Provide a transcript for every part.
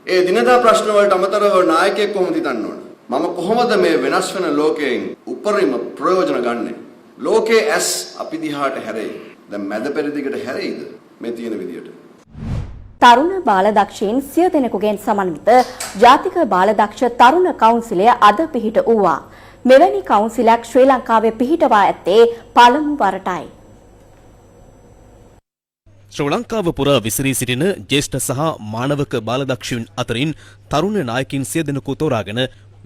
ඒ දිනදා ප්‍රශ්න වලට අමතරව නායකයෙක් කොහොමද හිතන්න ඕන? මම කොහොමද මේ වෙනස් වෙන ලෝකයෙන් උපරිම ප්‍රයෝජන ගන්නෙ? ලෝකයේ ඇස් අපි දිහාට හැරෙයි. දැන් මැද පෙරදිගට හැරෙයිද? මේ තියෙන විදියට. තරුණ බාලදක්ෂයින් 100 දෙනෙකුගෙන් සමන්විත ජාතික බාලදක්ෂ තරුණ කවුන්සිලය අද පිහිට වූවා. මෙවැනි කවුන්සිලයක් ශ්‍රී ලංකාවේ පිහිටවා ඇත්තේ පළමු වරටයි. ශ්‍රී ලංකාව පුරා විසිරී සිටින ජ්‍යෙෂ්ඨ සහ මානවක බාලදක්ෂයින් අතරින් තරුණ නායකින් 100 දෙනෙකු තෝරාගෙන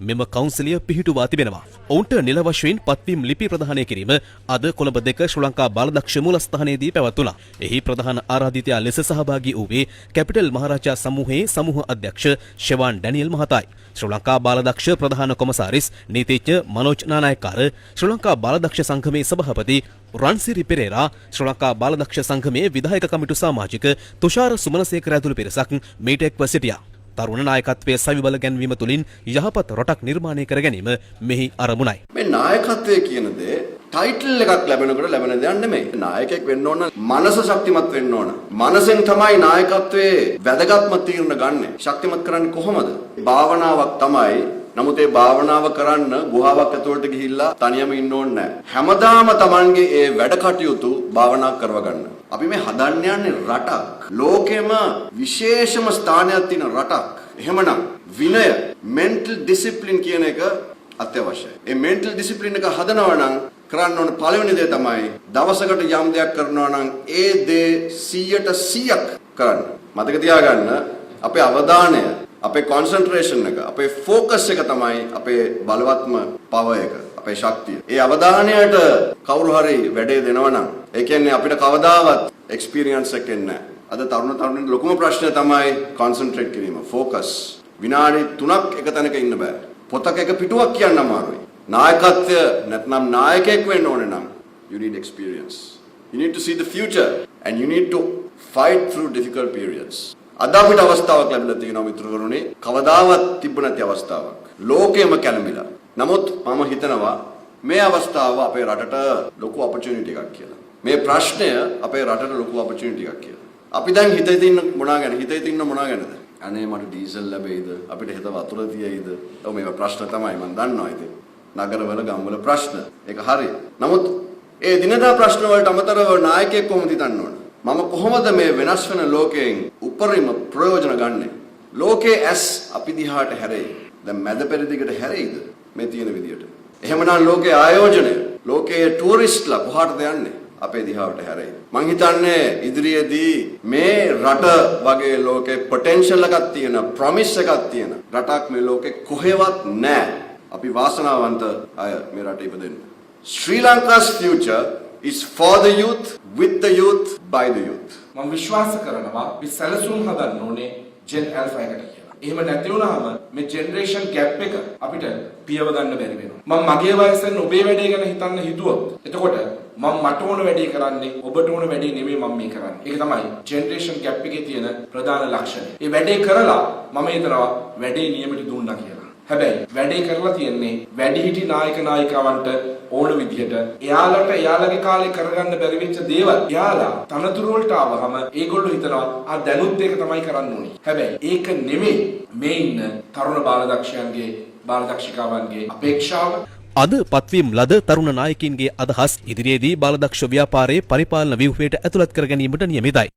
මෙම කවුන්සිලය පිහිටුවා තිබෙනවා. ඔවුන්ට නිල වශයෙන් පත්වීම් ලිපි ප්‍රදානය කිරීම අද කොළඹ 2 ශ්‍රී ලංකා බාලදක්ෂ මූලස්ථානයේදී පැවැත්වුණා. එහි ප්‍රධාන ආරාධිතයා ලෙස සහභාගී වූයේ කැපිටල් මහරජා සමූහයේ සමූහ අධ්‍යක්ෂ ෂෙවාන් ඩැනියල් මහතායි. ශ්‍රී ලංකා බාලදක්ෂ ප්‍රධාන කොමසාරිස් නීතිඥ මනෝජ් නානායක්කාර, ශ්‍රී ලංකා බාලදක්ෂ සංගමේ සභාපති රන්සිරි පෙරේරා, ශ්‍රී ලංකා බාලදක්ෂ සංගමේ විධායක කමිටු සමාජික තුෂාර සුමනසේකර ඇතුළු පිරිසක් මීට එක්ව සිටියා. තරුණ නායකත්වයේ සවිබල ගැන්වීම තුළින් යහපත් රටක් නිර්මාණය කර ගැනීම මෙහි අරමුණයි. මේ නායකත්වයේ කියන දේ ටයිටල් එකක් ලැබෙනකොට ලැබෙන දෙයක් නෙමෙයි. නායකයෙක් වෙන්න ඕන මනස ශක්තිමත් වෙන්න ඕන. මනසෙන් තමයි නායකත්වයේ වැදගත්ම තීරණ ගන්නෙ. ශක්තිමත් කරන්නේ කොහොමද? භාවනාවක් තමයි. නමුත් ඒ භාවනාව කරන්න ගුහාවක් ඇතුළට ගිහිල්ලා තනියම ඉන්න ඕනේ නැහැ. හැමදාම Tamange ඒ වැඩ කටයුතු භාවනා කරව ගන්න. අපි මේ හදන්න යන්නේ රටක්. ලෝකෙම විශේෂම ස්ථානයක් තියෙන රටක්. එහෙමනම් විනය, mental discipline කියන එක අත්‍යවශ්‍යයි. ඒ mental discipline එක හදනවා නම් කරන්න ඕන පළවෙනි දේ තමයි දවසකට යම් දෙයක් කරනවා නම් ඒ දේ 100% කරන්න. මතක තියාගන්න අපේ අවධානය, අපේ concentration එක, අපේ focus එක තමයි අපේ බලවත්ම power එක, අපේ ශක්තිය. ඒ අවධානයට කවුරු හරි වැඩේ දෙනවා නම් ඒ කියන්නේ අපිට කවදාවත් experience එකක් එන්නේ නැහැ. අද තරුණ ලොකුම ප්‍රශ්නය තමයි concentrate කිරීම, focus. විනාඩි 3ක් එක තැනක ඉන්න බෑ. පොතක එක පිටුවක් කියන්න අමාරුයි. නායකත්වය නැත්නම් නායකයෙක් වෙන්න ඕනේ නම් you need experience. You need to see the future and you need to fight through difficult periods. අද අපිට අවස්ථාවක් ලැබිලා තියෙනවා මිතුරුවරුනි, කවදාවත් තිබුණ නැති අවස්ථාවක්. ලෝකෙම කැළඹිලා. නමුත් මම හිතනවා මේ අවස්ථාව අපේ රටට ලොකු opportunity එකක් කියලා. මේ ප්‍රශ්නය අපේ රටට ලොකු opportunity එකක් කියලා. අපි දැන් හිතේ තියෙන මොනවා ගැනද? අනේ මට ඩීසල් ලැබෙයිද? අපිට හෙට වතුර තියෙයිද? ඔව් මේවා ප්‍රශ්න තමයි මම දන්නවා ඉතින්. නගරවල ගම්වල ප්‍රශ්න. ඒක හරි. නමුත් ඒ දිනදා ප්‍රශ්න වලට අමතරව නායකයෙක් කොහොමද හිතන්න ඕන? මම කොහොමද මේ වෙනස් වෙන ලෝකයෙන් උපරිම ප්‍රයෝජන ගන්නෙ? ලෝකයේ ඇස් අපි දිහාට හැරෙයි. දැන් මැද පෙරදිගට හැරෙයිද? මේ තියෙන විදියට. එහෙමනම් ලෝකයේ ආයෝජනය, ලෝකයේ ටූරිස්ට්ලා කොහාටද යන්නේ? අපේ දිහාවට හැරෙයි. මං හිතන්නේ ඉදිරියේදී මේ රට වගේ ලෝකේ පොටෙන්ෂල් එකක් තියෙන, ප්‍රොමිස් එකක් තියෙන රටක් මේ ලෝකේ කොහෙවත් නැහැ. අපි වාසනාවන්ත අය මේ රටේ ඉපදෙන්න. Sri Lanka's future is for the youth, with the youth, by the youth. මම විශ්වාස කරනවා අපි සැලසුම් හදන්න ඕනේ Gen Alpha එකට කියලා. එහෙම නැති වුණාම මේ ජෙනරේෂන් ગેප් එක අපිට පියව ගන්න බැරි වෙනවා. මම මගේ වයසෙන් ඔබේ වැඩේ ගැන හිතන්න හිතුවොත් එතකොට මම මට ඕන වැඩේ කරන්නේ ඔබට ඕන වැඩේ නෙමෙයි මම මේ කරන්නේ. ඒක තමයි ජෙනරේෂන් ગેප් එකේ තියෙන ප්‍රධාන ලක්ෂණය. මේ වැඩේ කරලා මම හිතනවා වැඩේ නියමයට දුන්නා කියලා. හැබැයි වැඩේ කරලා තියෙන්නේ වැඩිහිටි නායක නායිකාවන්ට ඕන විදිහට එයාලට එයාලගේ කාලේ කරගන්න බැරි වෙච්ච දේවල් එයාලා තනතුරු වලට ආවහම ඒගොල්ලෝ හිතනවා ආ දැනුත් ඒක තමයි කරන්න ඕනේ. හැබැයි ඒක නෙමෙයි මේ ඉන්න තරුණ බාලදක්ෂයන්ගේ බාලදක්ෂිකාවන්ගේ අපේක්ෂාව. අද පත්වීම් ලද තරුණ නායකින්ගේ අදහස් ඉදිරියේදී බාලදක්ෂ ව්‍යාපාරයේ පරිපාලන ව්‍යුහයට ඇතුළත් කර ගැනීමට නියමිතයි.